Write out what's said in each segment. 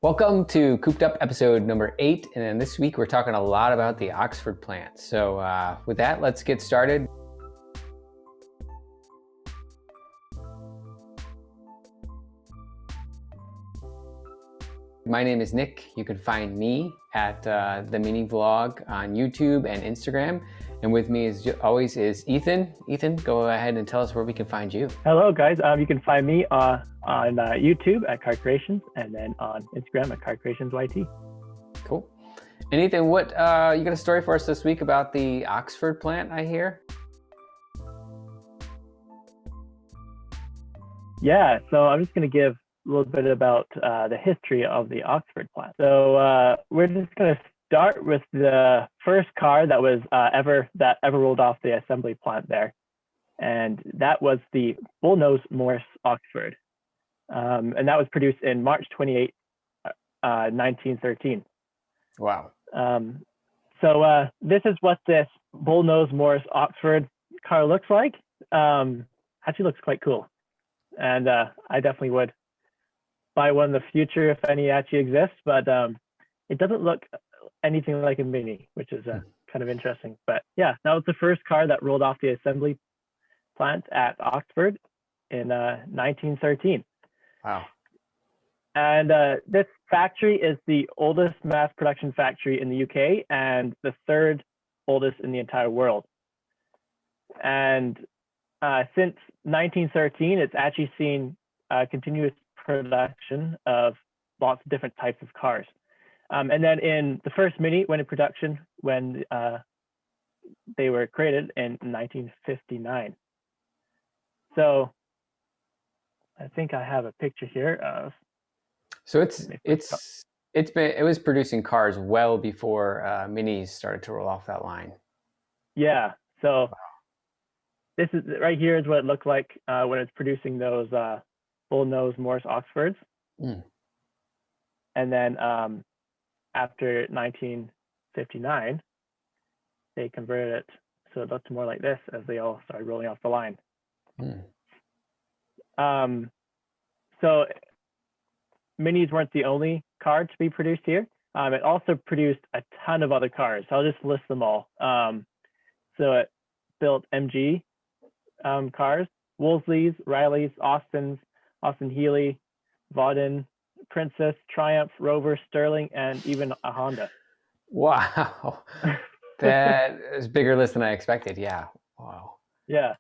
Welcome to Cooped Up episode number 8, and then this week we're talking a lot about the Oxford plant. So with that, let's get started. My name is Nick. You can find me at the Mini Vlog on YouTube and Instagram. And with me as always is Ethan. Ethan, go ahead and tell us where we can find you. Hello guys, you can find me on YouTube at Car Creations and then on Instagram at Car Creations YT. Cool. And Ethan, what you got a story for us this week about the Oxford plant, I hear? Yeah, so I'm just going to give a little bit about the history of the Oxford plant. So we're just going to start with the first car that was ever rolled off the assembly plant there, and that was the Bullnose Morris Oxford, and that was produced in March 28, 1913. Wow. So this is what this Bullnose Morris Oxford car looks like. Actually looks quite cool, and I definitely would buy one in the future if any actually exists, but it doesn't look anything like a Mini, which is kind of interesting. But yeah, that was the first car that rolled off the assembly plant at Oxford in 1913. Wow. And this factory is the oldest mass production factory in the UK and the third oldest in the entire world. And since 1913, it's actually seen continuous production of lots of different types of cars. And then in the first Mini went in production when they were created in 1959. So I think I have a picture here of. So it was producing cars well before Minis started to roll off that line. Yeah. So this is right here is what it looked like when it's producing those Bullnose Morris Oxfords. Mm. And then after 1959, they converted it so it looked more like this as they all started rolling off the line. Mm. So Minis weren't the only car to be produced here. It also produced a ton of other cars. I'll just list them all. So it built MG cars, Wolseley's, Riley's, Austin's, Austin Healey, Vauden, Princess, Triumph, Rover, Sterling, and even a Honda. Wow. That is a bigger list than I expected. Yeah. Wow. Yeah.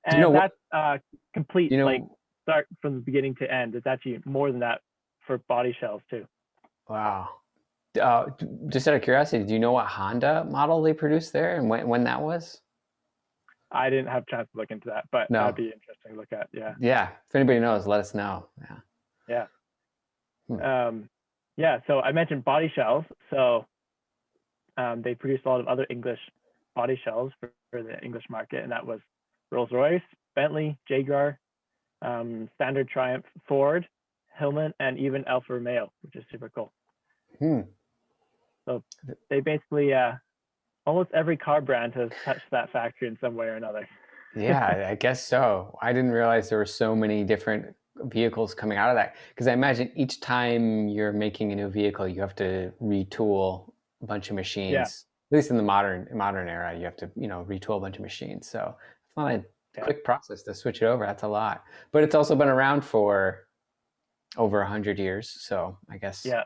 And that's complete, like start from the beginning to end. It's actually more than that for body shells too. Wow. Just out of curiosity, do you know what Honda model they produced there and when that was? I didn't have a chance to look into that, but No. that'd be interesting to look at. Yeah. Yeah. If anybody knows, let us know. Yeah. Yeah. Hmm. Yeah. So I mentioned body shells. So they produced a lot of other English body shells for the English market, and that was Rolls-Royce, Bentley, Jaguar, Standard, Triumph, Ford, Hillman, and even Alfa Romeo, which is super cool. So they basically almost every car brand has touched that factory in some way or another. Yeah, I guess so. I didn't realize there were so many different vehicles coming out of that, because I imagine each time you're making a new vehicle, you have to retool a bunch of machines. Yeah. At least in the modern era, you have to retool a bunch of machines. So it's not a quick process to switch it over. That's a lot. But it's also been around for over 100 years. So I guess. Yeah.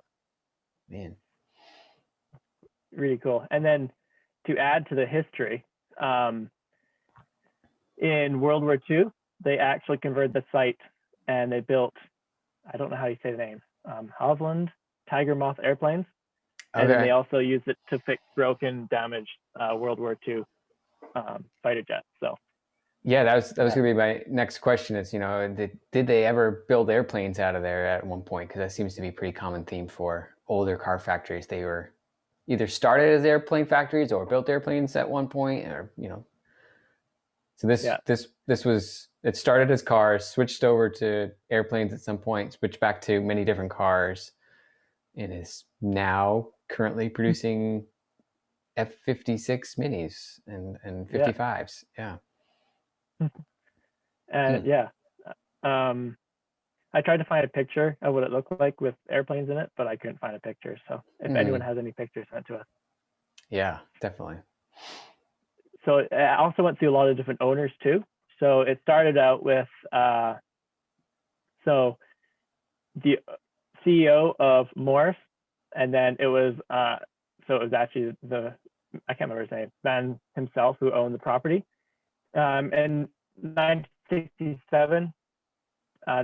Man. Really cool. And then to add to the history, in World War II, they actually converted the site and they built, I don't know how you say the name, Hovland Tiger Moth airplanes. And then they also used it to fix broken, damaged World War II fighter jets. So yeah, that was going to be my next question is, did they ever build airplanes out of there at one point? Because that seems to be a pretty common theme for older car factories. They were either started as airplane factories or built airplanes at one point, or So this was, it started as cars, switched over to airplanes at some point, switched back to many different cars, and is now currently producing F-56 Minis and 55s. Yeah. And I tried to find a picture of what it looked like with airplanes in it, but I couldn't find a picture. So if anyone has any pictures, send it to us. Yeah, definitely. So I also went through a lot of different owners too. So it started out with so the CEO of Morris, and then it was so it was actually I can't remember his name, man himself who owned the property. In 1967,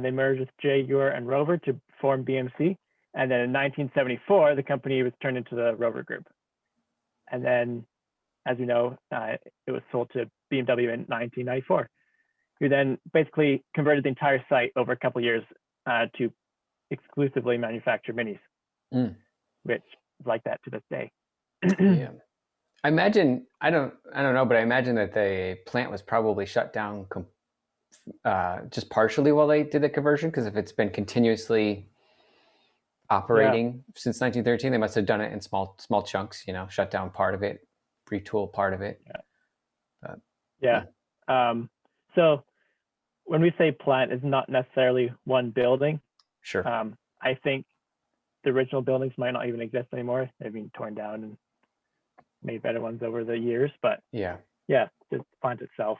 they merged with Jaguar and Rover to form BMC. And then in 1974, the company was turned into the Rover Group. And then, as we know, it was sold to BMW in 1994, who then basically converted the entire site over a couple of years to exclusively manufacture minis, which is like that to this day. Yeah. I imagine, I don't know, but I imagine that the plant was probably shut down just partially while they did the conversion, because if it's been continuously operating since 1913, they must have done it in small chunks, shut down part of it, retool part of it. So when we say plant, it's not necessarily one building. Sure. I think the original buildings might not even exist anymore. They've been torn down and made better ones over the years, but just the plant itself.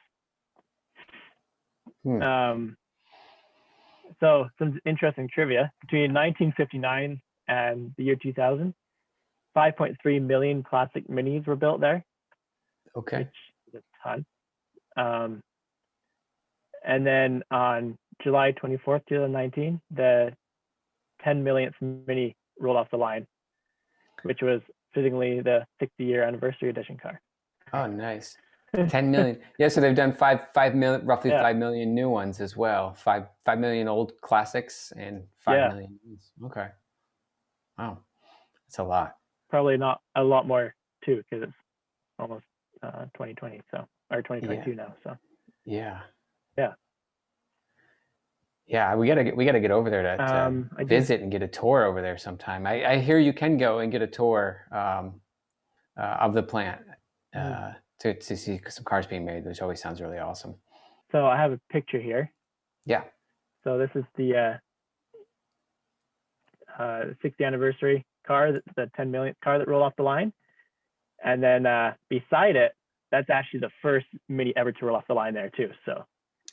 So some interesting trivia. Between 1959 and the year 2000, 5.3 million classic minis were built there. Okay. Which is a ton. And then on July 24th, 2019, the 10 millionth mini rolled off the line, which was fittingly the 60-year anniversary edition car. Oh, nice. 10 million. Yeah, so they've done 5 million, roughly 5 million new ones as well. 5 million old classics and 5 million ones. Okay. Wow. That's a lot. Probably not a lot more too, because it's almost 2020, so, or 2022 now. So. Yeah. Yeah. Yeah, we gotta get over there to visit and get a tour over there sometime. I hear you can go and get a tour of the plant to see some cars being made, which always sounds really awesome. So I have a picture here. Yeah. So this is the 60th anniversary car, the 10 millionth car that rolled off the line. And then beside it, that's actually the first Mini ever to roll off the line there too. So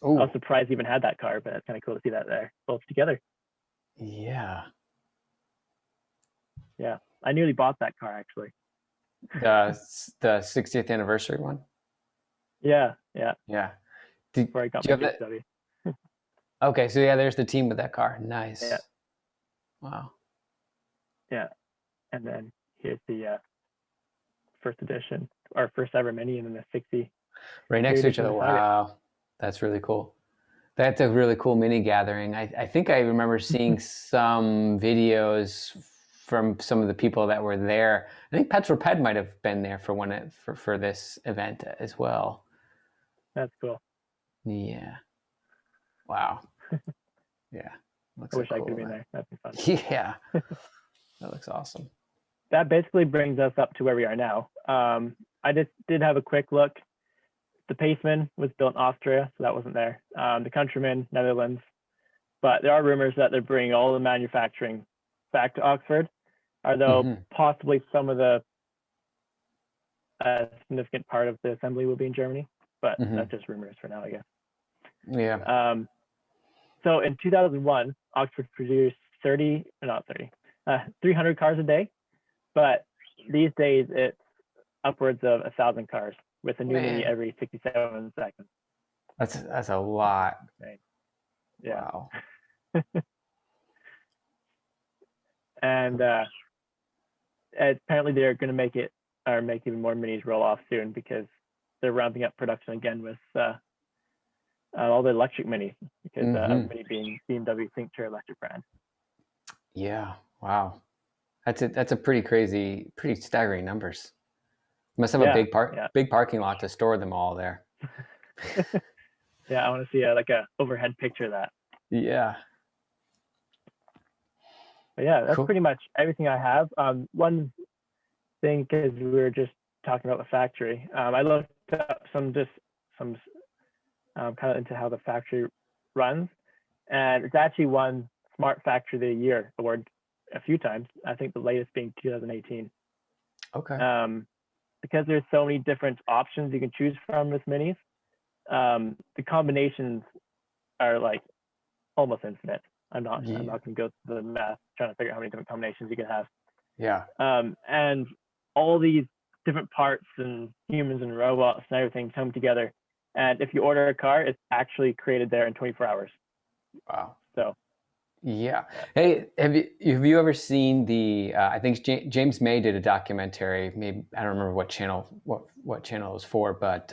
I was surprised we even had that car, but it's kind of cool to see that there, both together. Yeah. Yeah. I nearly bought that car actually. The 60th anniversary one? Yeah. Yeah. Yeah. Before I got my BMW. Okay, so yeah, there's the team with that car. Nice. Yeah. Wow. Yeah. And then here's the first edition, our first ever Mini, and then the 60. Right next to each other. Wow. That's really cool. That's a really cool mini gathering. I think I remember seeing some videos from some of the people that were there. I think Petroped might have been there for this event as well. That's cool. Yeah. Wow. Yeah. I wish I could have been there. That'd be fun. Yeah. That looks awesome. That basically brings us up to where we are now. I just did have a quick look. The Paceman was built in Austria, so that wasn't there. The Countryman, Netherlands. But there are rumors that they're bringing all the manufacturing back to Oxford, although possibly some of the significant part of the assembly will be in Germany. But that's just rumors for now, I guess. Yeah. So in 2001, Oxford produced 300 cars a day. But these days, it's upwards of 1,000 cars with a new Mini every 67 seconds. That's a lot. Yeah. Wow. And apparently they're going to make even more Minis roll off soon, because they're ramping up production again with all the electric Minis, because Mini being BMW signature electric brand. Yeah. Wow. That's a pretty staggering numbers. Must have a big parking lot to store them all there. Yeah, I want to see like a overhead picture of that. Yeah. But yeah, that's pretty much everything I have. One thing, because we were just talking about the factory, I looked up some kind of into how the factory runs, and it's actually one Smart Factory of the Year award a few times. I think the latest being 2018. Okay. Because there's so many different options you can choose from with minis. The combinations are like almost infinite. I'm not going to go through the math trying to figure out how many different combinations you can have. Yeah. And all these different parts and humans and robots and everything come together. And if you order a car, it's actually created there in 24 hours. Wow. So. Yeah. Hey, have you ever seen the? I think James May did a documentary. Maybe I don't remember what channel it was for, but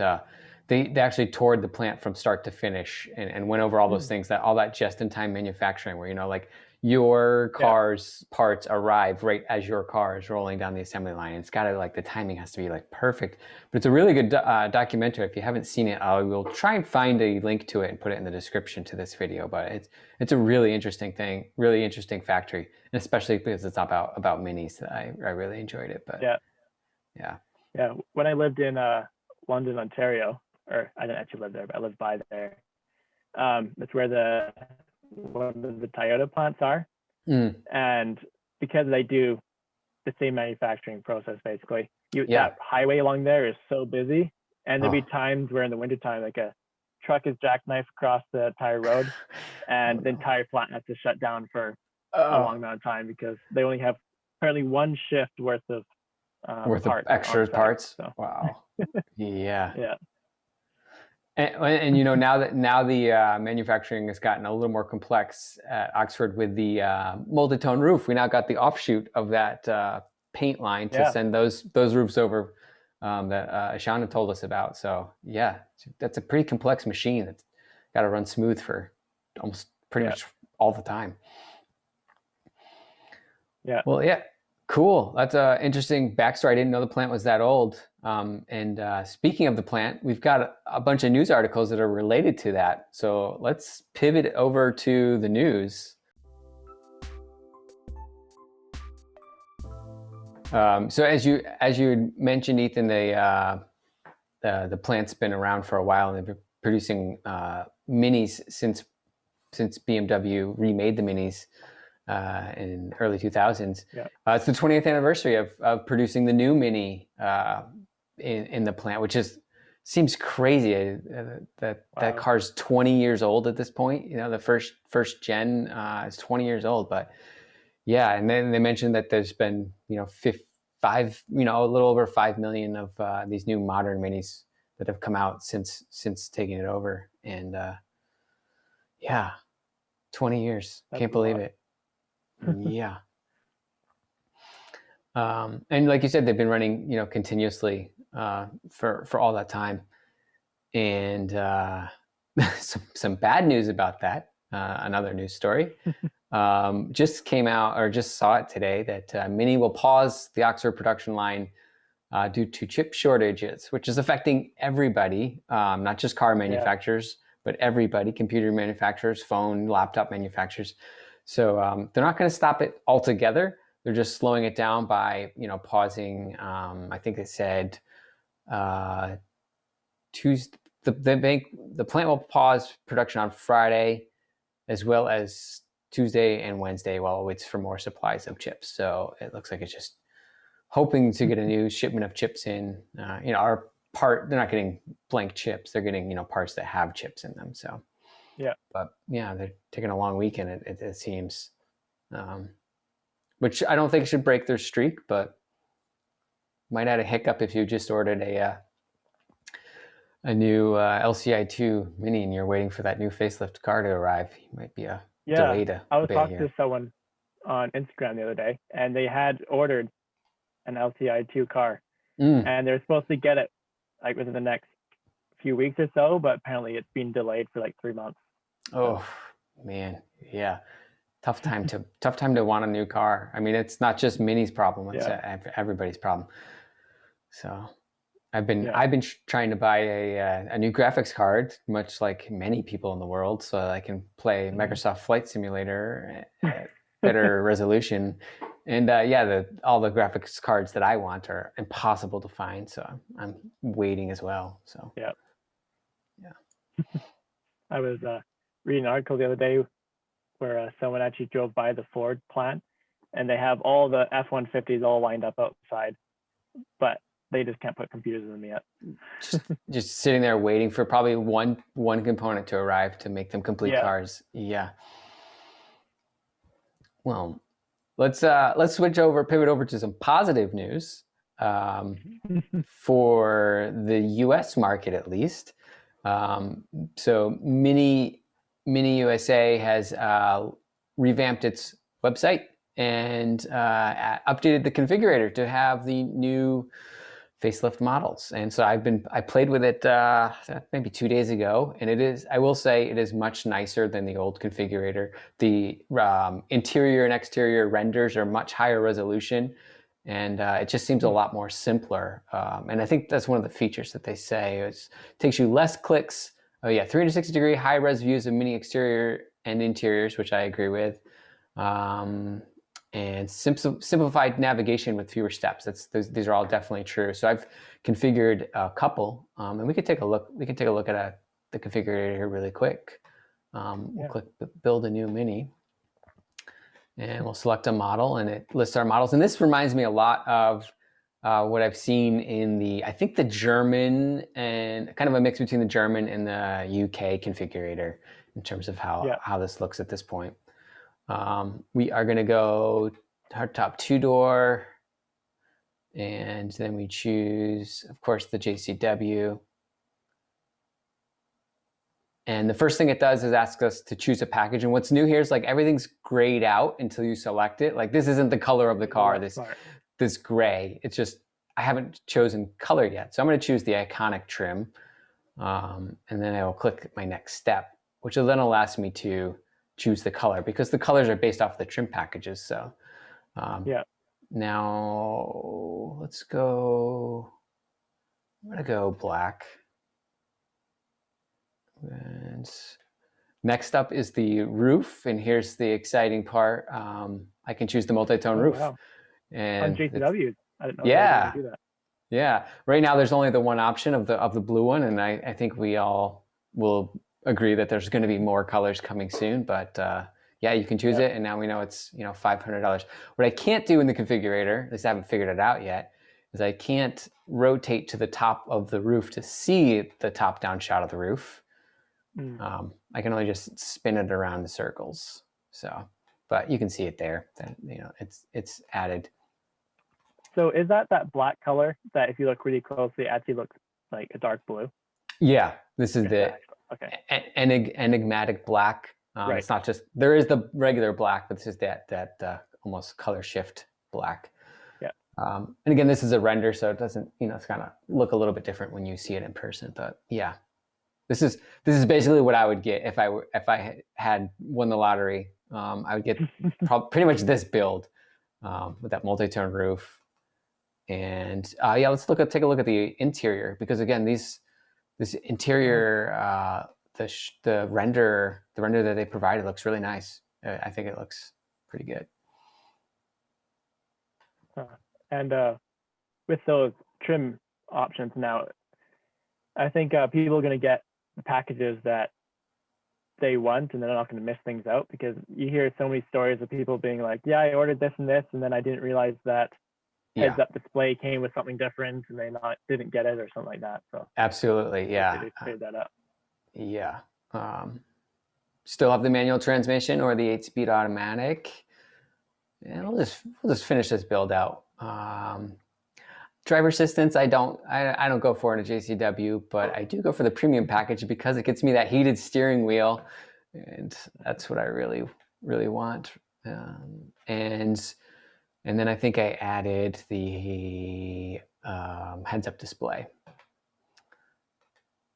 they actually toured the plant from start to finish and went over all those things, that all that just-in-time manufacturing, where like your car's parts arrive right as your car is rolling down the assembly line. It's got to, like, the timing has to be like perfect. But it's a really good documentary. If you haven't seen it, I will try and find a link to it and put it in the description to this video. But it's a really interesting thing, really interesting factory, and especially because it's about minis. I really enjoyed it. But yeah. When I lived in London, Ontario, or I didn't actually live there, but I lived by there. That's where one of the Toyota plants are. And because they do the same manufacturing process, basically, that highway along there is so busy, and there'll be times where in the wintertime, like a truck is jackknifed across the entire road, and the entire plant has to shut down for a long amount of time because they only have apparently one shift worth of extra parts. So. Wow. Yeah. Yeah. And now the manufacturing has gotten a little more complex at Oxford with the molded tone roof. We now got the offshoot of that paint line to send those roofs over that Ashana told us about. So yeah, that's a pretty complex machine that's got to run smooth for almost pretty much all the time. Yeah. Well, yeah. Cool. That's an interesting backstory. I didn't know the plant was that old. And speaking of the plant, we've got a bunch of news articles that are related to that. So let's pivot over to the news. So as you mentioned, Ethan, the plant's been around for a while, and they've been producing minis since BMW remade the minis in early 2000s. It's the 20th anniversary of producing the new Mini in the plant, which seems crazy that car's 20 years old at this point. The first gen is 20 years old, but yeah. And then they mentioned that there's been a little over 5 million of these new modern Minis that have come out since taking it over, and 20 years. Can't believe it. Yeah. And like you said, they've been running, continuously for all that time. And some bad news about that. Another news story just came out, or just saw it today, that Mini will pause the Oxford production line due to chip shortages, which is affecting everybody, not just car manufacturers, but everybody: computer manufacturers, phone, laptop manufacturers. So they're not going to stop it altogether. They're just slowing it down by, pausing. I think they said Tuesday. The plant will pause production on Friday, as well as Tuesday and Wednesday, while it waits for more supplies of chips. So it looks like it's just hoping to get a new shipment of chips in. Our part, they're not getting blank chips. They're getting, parts that have chips in them. So. Yeah. But yeah, they're taking a long weekend, it seems, which I don't think should break their streak, but might add a hiccup if you just ordered a new LCI2 Mini and you're waiting for that new facelift car to arrive. It might be a delay to I was talking to someone on Instagram the other day, and they had ordered an LCI2 car, and they're supposed to get it like within the next few weeks or so, but apparently it's been delayed for like 3 months. Oh man, yeah. Tough time to want a new car. I mean, it's not just Mini's problem; it's everybody's problem. So, I've been trying to buy a new graphics card, much like many people in the world, so I can play Microsoft Flight Simulator at better resolution. And all the graphics cards that I want are impossible to find, so I'm waiting as well. So I was reading an article the other day where someone actually drove by the Ford plant, and they have all the F-150s all lined up outside, but they just can't put computers in them yet. Just sitting there waiting for probably one component to arrive to make them complete cars. Yeah. Well, let's pivot over to some positive news for the U.S. market at least. So Mini USA has revamped its website and updated the configurator to have the new facelift models. And so I played with it maybe 2 days ago, and I will say it is much nicer than the old configurator. The interior and exterior renders are much higher resolution, and it just seems a lot more simpler. And I think that's one of the features that they say. It takes you less clicks. Oh yeah, 360-degree high-res views of mini exterior and interiors, which I agree with. And simplified navigation with fewer steps. These are all definitely true. So I've configured a couple, and we could take a look. We can take a look at the configurator here really quick. We'll click Build a New Mini, and we'll select a model, and it lists our models. And this reminds me a lot of what I've seen in I think the German, and kind of a mix between the German and the UK configurator in terms of how this looks at this point. We are going to go hardtop 2-door, and then we choose, of course, the JCW. And the first thing it does is ask us to choose a package. And what's new here is like everything's grayed out until you select it. Like this isn't the color of the car, this gray. It's just, I haven't chosen color yet. So I'm going to choose the iconic trim. And then I will click my next step, which will then allow me to choose the color, because the colors are based off the trim packages. So now let's go, I'm gonna go black. And next up is the roof, and here's the exciting part. I can choose the multi-tone roof. Wow. And on JCW, I didn't know yeah, do that. Yeah, right now there's only the one option of the blue one, and I think we all will agree that there's going to be more colors coming soon. But yeah, you can choose it, and now we know it's $500. What I can't do in the configurator, at least I haven't figured it out yet, is I can't rotate to the top of the roof to see the top-down shot of the roof. I can only just spin it around in circles. So, but you can see it there. That it's added. So is that black color that if you look really closely, it actually looks like a dark blue? Yeah, this is the enigmatic black. Right. It's not just, there is the regular black, but this is that almost color shift black. Yeah. And again, this is a render, so it doesn't, it's gonna look a little bit different when you see it in person. But yeah, this is basically what I would get if I had won the lottery. I would get pretty much this build with that multi-tone roof. And yeah, let's take a look at the interior, because again, this interior, the render that they provided looks really nice. I think it looks pretty good. And with those trim options now, I think people are going to get the packages that they want, and they're not going to miss things out, because you hear so many stories of people being like, yeah, I ordered this and this, and then I didn't realize that heads-up display came with something different, and they didn't get it or something like that. So absolutely, yeah, they cleared that up. Yeah, still have the manual transmission or the 8-speed automatic, and we'll just finish this build out. Driver assistance, I don't go for in a JCW, but I do go for the premium package because it gets me that heated steering wheel, and that's what I really want. And then I think I added the heads-up display.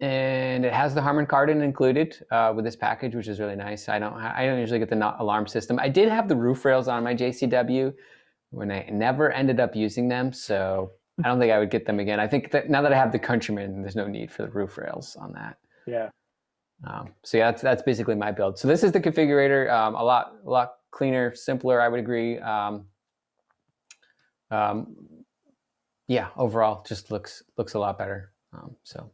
And it has the Harman Kardon included with this package, which is really nice. I don't usually get the alarm system. I did have the roof rails on my JCW when I never ended up using them, so I don't think I would get them again. I think that now that I have the Countryman, there's no need for the roof rails on that. Yeah. So yeah, that's basically my build. So this is the configurator. A lot cleaner, simpler, I would agree. Yeah, overall, just looks a lot better. So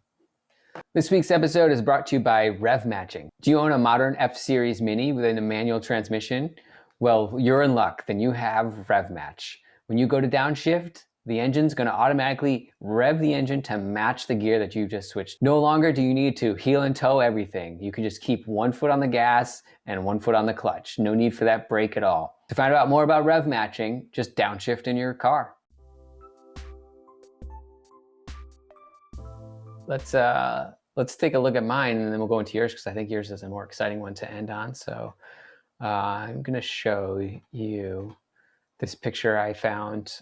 This week's episode is brought to you by Rev Matching. Do you own a modern F-Series Mini with a manual transmission? Well, you're in luck. Then you have Rev Match. When you go to downshift, the engine's going to automatically rev the engine to match the gear that you just switched. No longer do you need to heel and toe everything. You can just keep 1 foot on the gas and 1 foot on the clutch. No need for that brake at all. To find out more about Rev Matching, just downshift in your car. Let's take a look at mine, and then we'll go into yours, because I think yours is a more exciting one to end on. So I'm going to show you this picture I found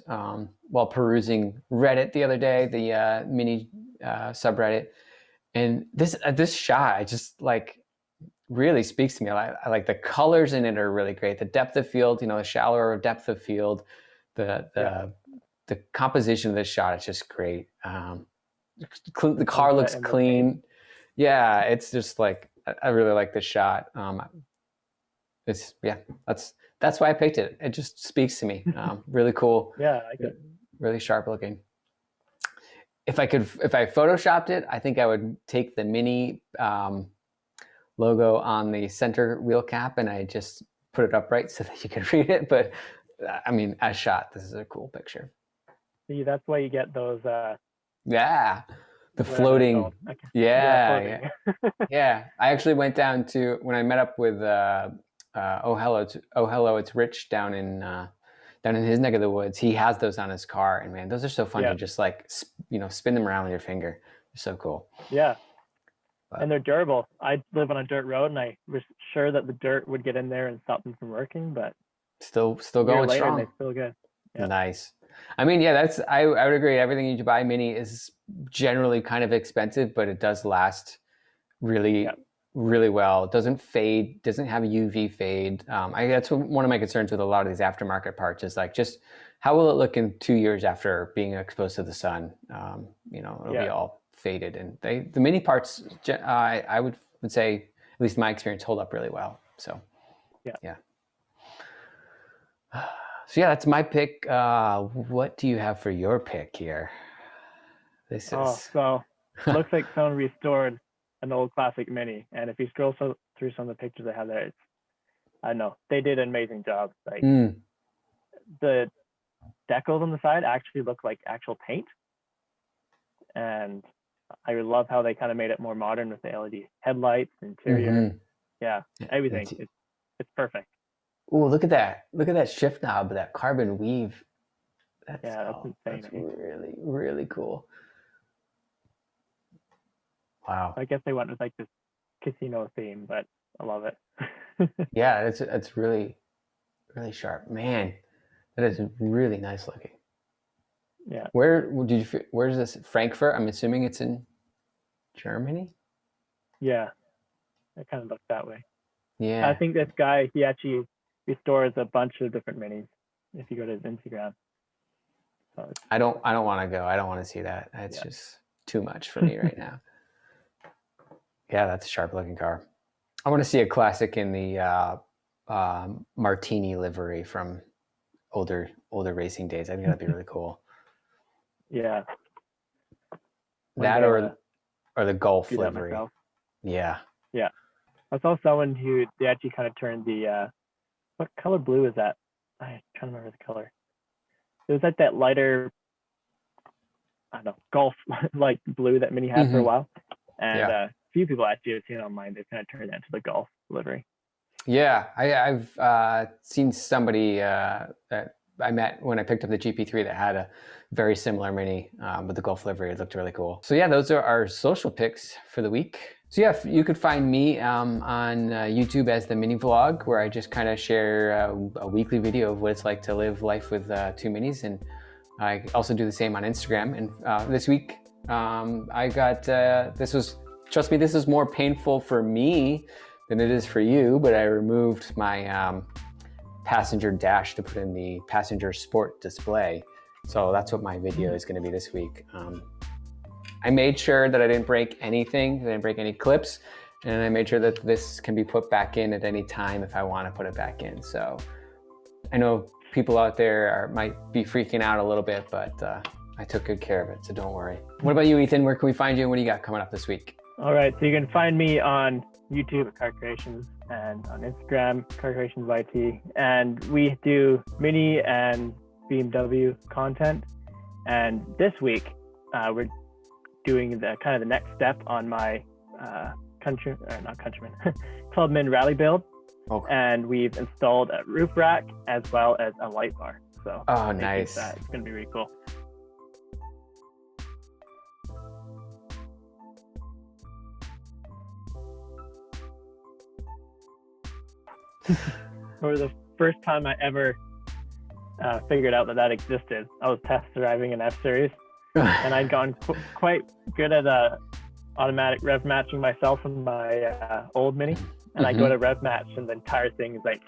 while perusing Reddit the other day, the Mini subreddit. And this shot, I just like, really speaks to me. I like the colors in it are really great. The depth of field, the shallower depth of field, the composition of this shot is just great. The car looks clean. Yeah, it's just like, I really like this shot. That's why I picked it. It just speaks to me. Really cool. Yeah, I get really sharp looking. If I photoshopped it, I think I would take the Mini logo on the center wheel cap and I just put it upright so that you could read it. But I mean, as shot, this is a cool picture. See, that's why you get those. Yeah, the floating. Okay. Yeah. Yeah. I actually went down to, when I met up with Oh Hello, It's Rich down in his neck of the woods. He has those on his car, and man, those are so fun to just like spin them around with your finger. They're so cool. Yeah, and they're durable. I live on a dirt road, and I was sure that the dirt would get in there and stop them from working, but still going strong. They're still good. Yeah. Nice. I mean, yeah, I would agree. Everything you buy Mini is generally kind of expensive, but it does last really well. It doesn't fade, doesn't have a UV fade. That's one of my concerns with a lot of these aftermarket parts, is like, just how will it look in 2 years after being exposed to the sun? It'll be all faded. And the Mini parts, I would say, at least in my experience, hold up really well. So yeah. So yeah, that's my pick. What do you have for your pick here? So it looks like someone restored an old classic Mini, and if you scroll through some of the pictures I have there, I don't know, they did an amazing job. Like the decals on the side actually look like actual paint, and I love how they kind of made it more modern with the LED headlights, interior. Yeah, everything. It's perfect. Oh, look at that! Look at that shift knob, that carbon weave. That's insane. That's really, really cool. Wow. I guess they went with like this casino theme, but I love it. Yeah, it's really, really sharp. Man, that is really nice looking. Yeah. Where's this? Frankfurt? I'm assuming it's in Germany? Yeah. It kind of looks that way. Yeah. I think this guy, he actually restores a bunch of different Minis if you go to his Instagram. So I don't want to go. I don't want to see that. It's just too much for me right now. Yeah, that's a sharp looking car. I want to see a classic in the Martini livery from older racing days. I think that'd be really cool. Yeah. That or the Golf livery. Yeah. Yeah. I saw someone who they actually kind of turned the what color blue is that? I can't remember the color. It was like that lighter, I don't know, Golf like blue that Mini had for a while. And a few people actually have seen it online. They've kind of turned that into the Golf livery. Yeah, I've seen somebody that I met when I picked up the GP3 that had a very similar Mini with the Golf livery. It looked really cool. So yeah, those are our social picks for the week. So yeah, you could find me on YouTube as the Mini Vlog, where I just kind of share a weekly video of what it's like to live life with 2 Minis. And I also do the same on Instagram. And this week, I got, trust me, this is more painful for me than it is for you, but I removed my passenger dash to put in the passenger sport display. So that's what my video is going to be this week. I made sure that I didn't break anything, I didn't break any clips, and I made sure that this can be put back in at any time if I want to put it back in. So I know people out there might be freaking out a little bit, but I took good care of it, so don't worry. What about you, Ethan? Where can we find you, and what do you got coming up this week? All right, so you can find me on YouTube at Car Creations and on Instagram, Car Creations YT. And we do Mini and BMW content. And this week, we're doing the kind of the next step on my Clubman rally build. Okay. And we've installed a roof rack as well as a light bar. So oh, nice. It's going to be really cool. For the first time I ever figured out that existed, I was test driving an F-Series, and I'd gotten quite good at automatic rev matching myself in my old Mini, and I go to rev match, and the entire thing is like...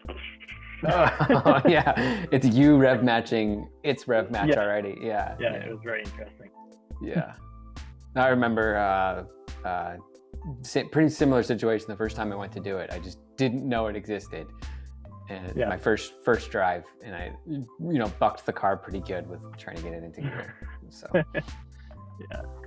oh, yeah, it's you rev matching, it's rev match already. Yeah, it was very interesting. Yeah, I remember pretty similar situation the first time I went to do it. I just didn't know it existed, and my first drive, and I bucked the car pretty good with trying to get it into gear. So yeah.